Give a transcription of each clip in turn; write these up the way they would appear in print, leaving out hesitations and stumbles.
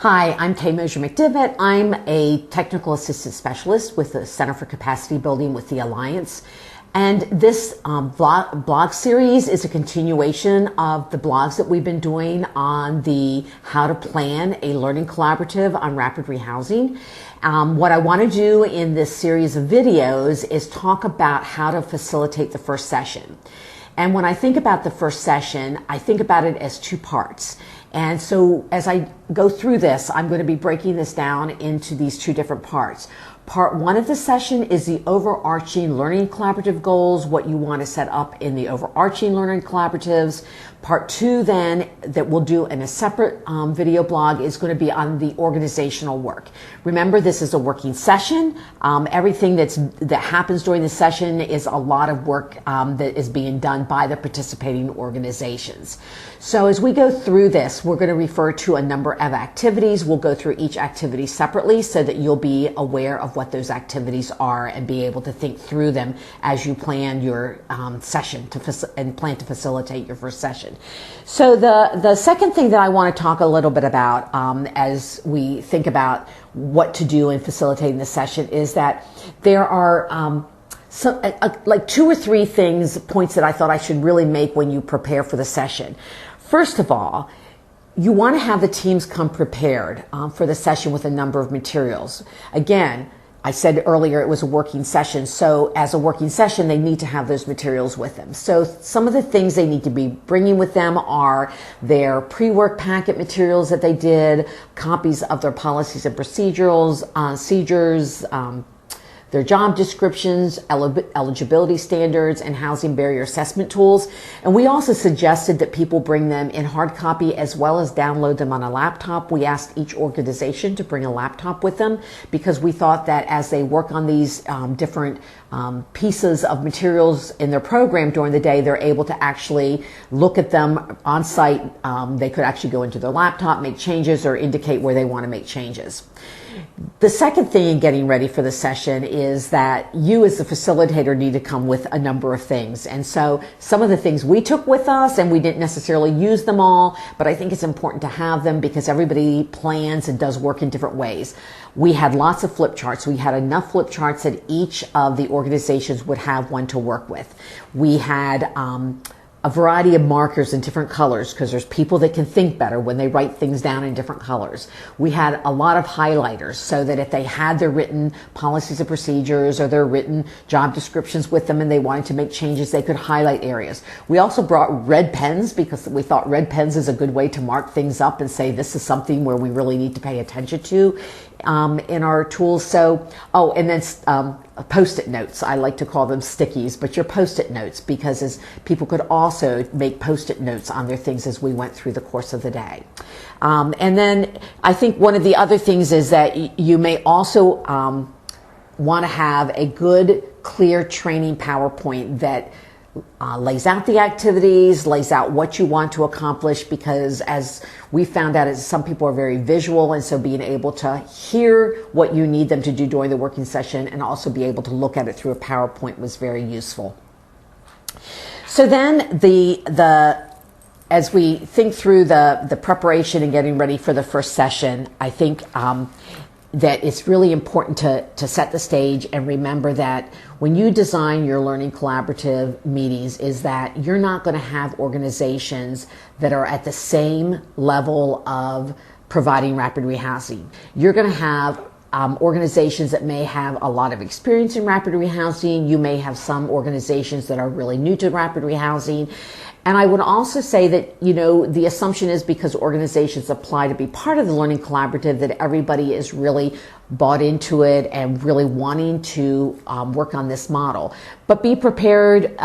Hi, I'm Kay Mosier-McDivitt. I'm a technical assistant specialist with the Center for Capacity Building with the Alliance. And this blog series is a continuation of the blogs that we've been doing on the how to plan a learning collaborative on rapid rehousing. What I want to do in this series of videos is talk about how to facilitate the first session. And when I think about the first session, I think about it as two parts. And so as I go through this, I'm going to be breaking this down into these two different parts. Part one of the session is the overarching learning collaborative goals, what you want to set up in the overarching learning collaboratives. Part two then, that we'll do in a separate video blog, is going to be on the organizational work. Remember, this is a working session. Everything that happens during the session is a lot of work that is being done by the participating organizations. So as we go through this, we're going to refer to a number of activities. We'll go through each activity separately so that you'll be aware of what those activities are and be able to think through them as you plan your session and plan to facilitate your first session. So the second thing that I want to talk a little bit about as we think about what to do in facilitating the session is that there are like two or three points that I thought I should really make when you prepare for the session. First of all, you want to have the teams come prepared for the session with a number of materials. Again, I said earlier it was a working session, so as a working session, they need to have those materials with them. So some of the things they need to be bringing with them are their pre-work packet materials that they did, copies of their policies and procedures, their job descriptions, eligibility standards, and housing barrier assessment tools. And we also suggested that people bring them in hard copy as well as download them on a laptop. We asked each organization to bring a laptop with them because we thought that as they work on these different pieces of materials in their program during the day, they're able to actually look at them on site. They could actually go into their laptop, make changes, or indicate where they want to make changes. The second thing in getting ready for the session is that you as the facilitator need to come with a number of things. And so some of the things we took with us, and we didn't necessarily use them all, but I think it's important to have them because everybody plans and does work in different ways. We had lots of flip charts. We had enough flip charts that each of the organizations would have one to work with. We had a variety of markers in different colors because there's people that can think better when they write things down in different colors. We had a lot of highlighters so that if they had their written policies and procedures or their written job descriptions with them and they wanted to make changes, they could highlight areas. We also brought red pens because we thought red pens is a good way to mark things up and say this is something where we really need to pay attention to in our tools. So, and then Post-it notes. I like to call them stickies, but your Post-it notes, because as people could also make Post-it notes on their things as we went through the course of the day. And then I think one of the other things is that you may also want to have a good, clear training PowerPoint that lays out the activities, lays out what you want to accomplish, because as we found out, some people are very visual, and so being able to hear what you need them to do during the working session and also be able to look at it through a PowerPoint was very useful. So then as we think through the preparation and getting ready for the first session, I think that it's really important to set the stage and remember that when you design your learning collaborative meetings is that you're not going to have organizations that are at the same level of providing rapid rehousing. You're going to have organizations that may have a lot of experience in rapid rehousing. You may have some organizations that are really new to rapid rehousing. And I would also say that, the assumption is because organizations apply to be part of the learning collaborative that everybody is really bought into it and really wanting to work on this model. But be prepared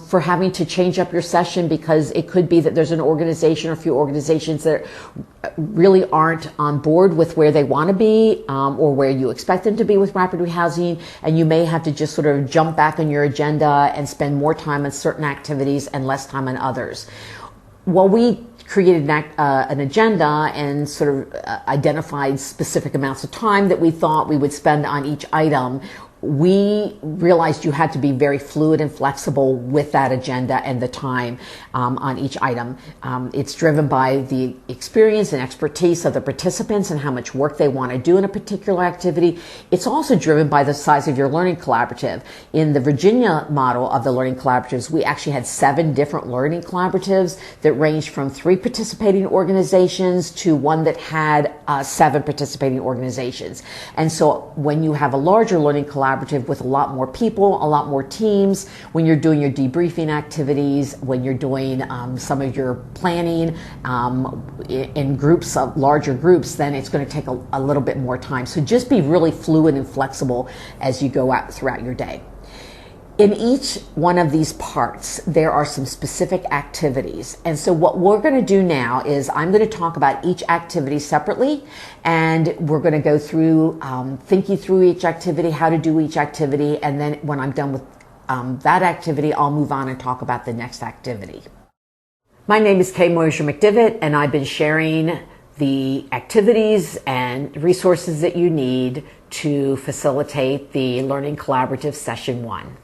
for having to change up your session because it could be that there's an organization or a few organizations that really aren't on board with where they want to be or where you expect them to be with rapid rehousing, and you may have to just sort of jump back on your agenda and spend more time on certain activities and less time on others. Well, we created an agenda and sort of identified specific amounts of time that we thought we would spend on each item. we realized you had to be very fluid and flexible with that agenda and the time on each item. It's driven by the experience and expertise of the participants and how much work they want to do in a particular activity. It's also driven by the size of your learning collaborative. In the Virginia model of the learning collaboratives, we actually had 7 different learning collaboratives that ranged from 3 participating organizations to one that had 7 participating organizations. And so when you have a larger learning collaborative with a lot more people, a lot more teams, when you're doing your debriefing activities, when you're doing some of your planning in groups, of larger groups, then it's going to take a little bit more time. So just be really fluid and flexible as you go out throughout your day. In each one of these parts, there are some specific activities. And so what we're going to do now is I'm going to talk about each activity separately, and we're going to go through thinking through each activity, how to do each activity, and then when I'm done with that activity, I'll move on and talk about the next activity. My name is Kay Moser McDivitt, and I've been sharing the activities and resources that you need to facilitate the Learning Collaborative Session 1.